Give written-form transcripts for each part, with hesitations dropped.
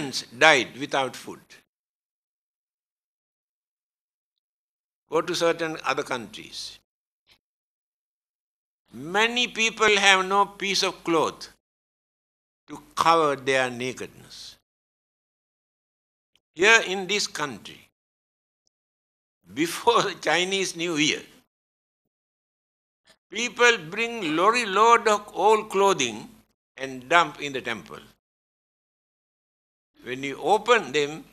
millions died without food. Go to certain other countries. Many people have no piece of cloth to cover their nakedness. Here in this country, before the Chinese New Year, people bring lorry load of old clothing and dump in the temple. When you open them,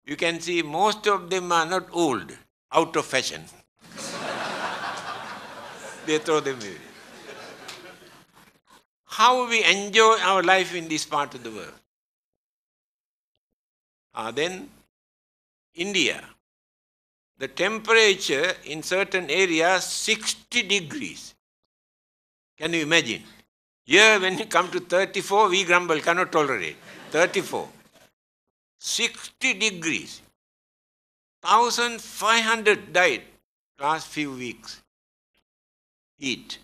you can see most of them are not old, out of fashion. They throw them away. How we enjoy our life in this part of the world. Then India. The temperature in certain areas 60 degrees. Can you imagine? Here when you come to 34, we grumble, cannot tolerate. 34. 60 degrees. 1,500 died last few weeks. Heat.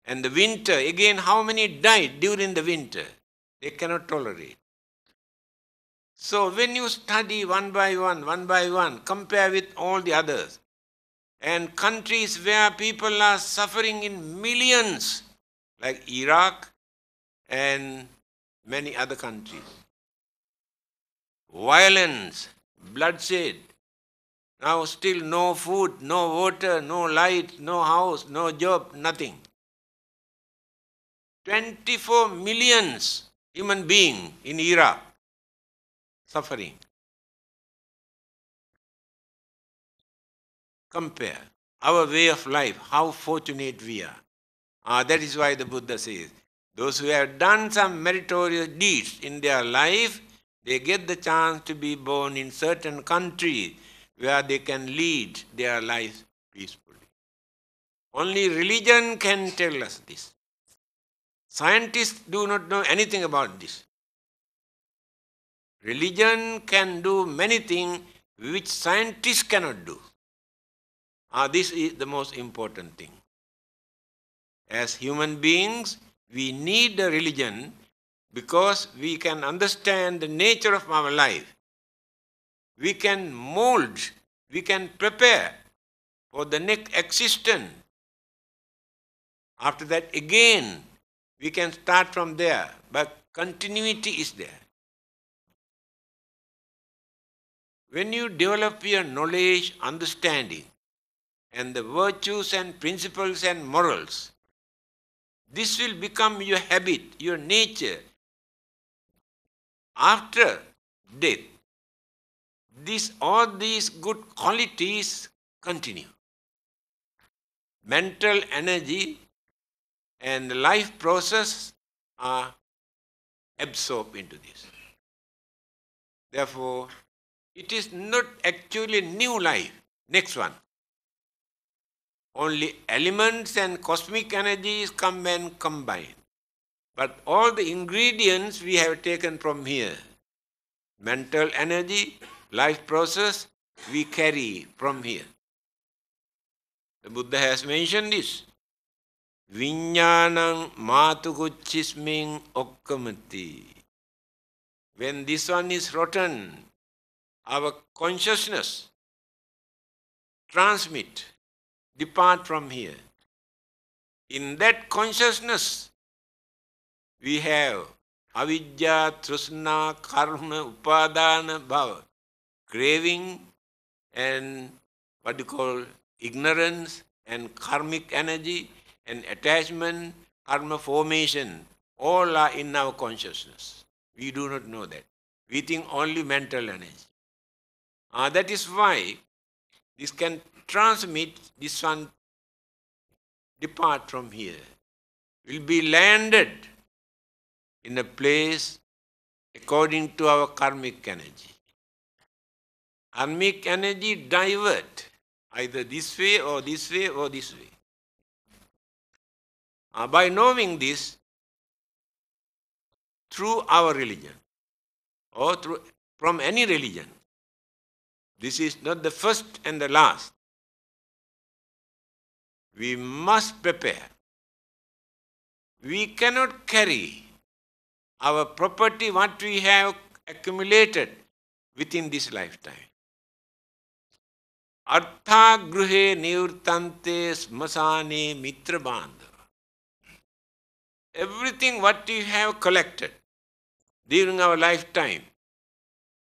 And the winter, again, how many died during the winter? They cannot tolerate. So when you study one by one, compare with all the others, and countries where people are suffering in millions, like Iraq and many other countries. Violence, bloodshed, now still no food, no water, no light, no house, no job, nothing. 24 millions human beings in Iraq suffering. Compare our way of life, how fortunate we are. That is why the Buddha says, those who have done some meritorious deeds in their life, they get the chance to be born in certain countries where they can lead their lives peacefully. Only religion can tell us this. Scientists do not know anything about this. Religion can do many things which scientists cannot do. This is the most important thing. As human beings, we need a religion because we can understand the nature of our life. We can mold, we can prepare for the next existence. After that, again, we can start from there, but continuity is there. When you develop your knowledge, understanding, and the virtues and principles and morals, this will become your habit, your nature. After death, all these good qualities continue. Mental energy and life process are absorbed into this. Therefore, it is not actually new life. Next one. Only elements and cosmic energies come and combine. But all the ingredients we have taken from here. Mental energy, life process, we carry from here. The Buddha has mentioned this. Viññānaṁ mātukuchismiñ okkamati. When this one is rotten, our consciousness transmit, depart from here. In that consciousness, we have avidya, trusna, karma, upadana, bhava, craving and what you call ignorance and karmic energy and attachment, karma formation, all are in our consciousness. We do not know that. We think only mental energy. That is why this can transmit, this one depart from here, will be landed in a place according to our karmic energy. Karmic energy divert either this way or this way or this way. By knowing this, through our religion or from any religion, this is not the first and the last. We must prepare. We cannot carry our property, what we have accumulated within this lifetime. Artha gruhe nivurtante smasane mitra bandhava. Everything what we have collected during our lifetime,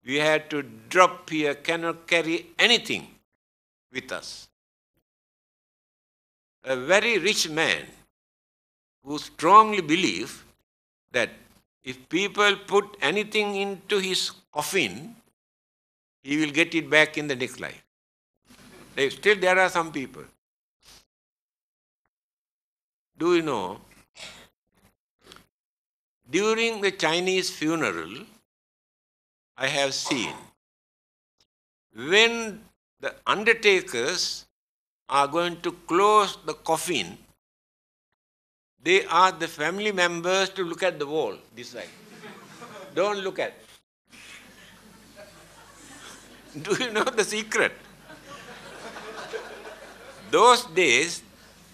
we had to drop here, cannot carry anything with us. A very rich man who strongly believes that if people put anything into his coffin, he will get it back in the next life. Still there are some people. Do you know, during the Chinese funeral, I have seen, when the undertakers are going to close the coffin, they ask the family members to look at the wall, this side. Don't look at. Do you know the secret? Those days,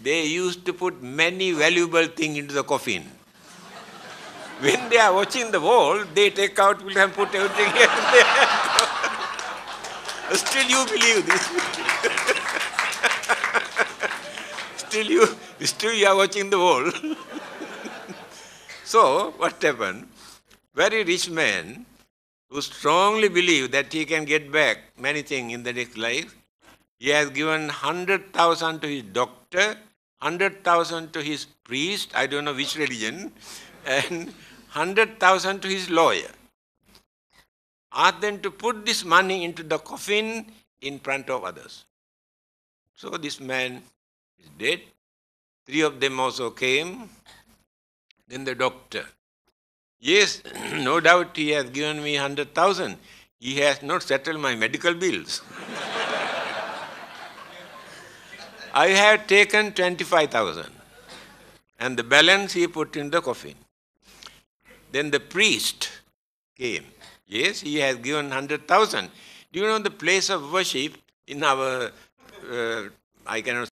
they used to put many valuable things into the coffin. When they are watching the wall, they take out and put everything here and there. Still you believe this. Still you are watching the wall. So, what happened? Very rich man who strongly believed that he can get back many things in the next life, he has given 100,000 to his doctor, 100,000 to his priest, I don't know which religion, and 100,000 to his lawyer. Ask them to put this money into the coffin in front of others. So this man is dead. 3 of them also came. Then the doctor. Yes, no doubt he has given me 100,000. He has not settled my medical bills. I have taken 25,000. And the balance he put in the coffin. Then the priest came. Yes, he has given 100,000. Do you know the place of worship in our, I cannot